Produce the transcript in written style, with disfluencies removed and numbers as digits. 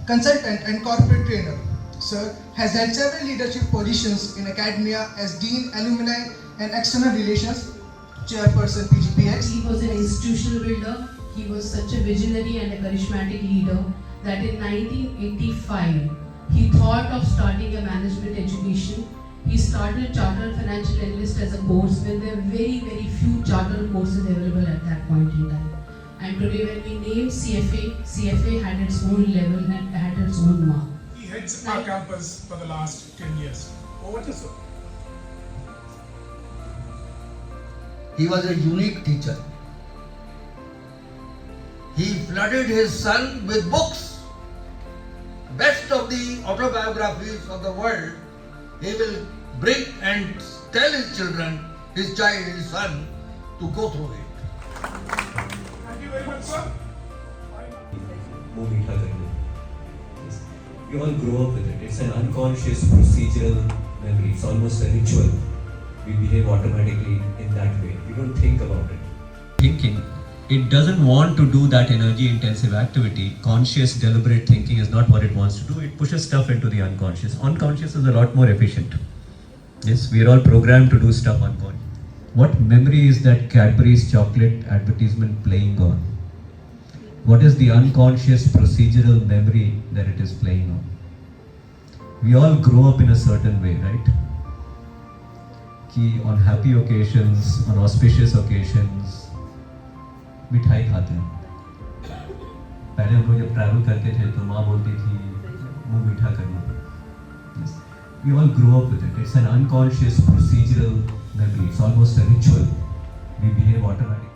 consultant and corporate trainer. Sir has held several leadership positions in academia as Dean, Alumni and External Relations, Chairperson PGPX. He was an institutional builder. He was such a visionary and a charismatic leader that in 1985 he thought of starting a management education. He started Chartered Financial Analyst as a course when there were very, very few chartered courses available at that point in time. And today when we named CFA had its own level and had its own mark. He heads our campus for the last 10 years. Over to sir. He was a unique teacher. He flooded his son with books. Best of the autobiographies of the world, he will bring and tell his children, his child, his son, to go through it. Thank you very much, sir. वो मीठा करना. Yes. We all grow up with it. It's an unconscious procedural memory. It's almost a ritual. We behave automatically in that way. We don't think about it. Thinking, it doesn't want to do that energy intensive activity. Conscious, deliberate thinking is not what it wants to do. It pushes stuff into the unconscious. Unconscious is a lot more efficient. Yes, we are all programmed to do stuff unconscious. What memory is that Cadbury's chocolate advertisement playing on? What is the unconscious procedural memory that it is playing on? We all grow up in a certain way, right? कि on happy occasions, on auspicious occasions, मिठाई खाते हैं. पहले हम लोग जब travel करते थे तो माँ बोलती थी मुँह मीठा करना. Yes. We all grow up with it. It's an unconscious procedural memory. It's almost a ritual. We behave automatically.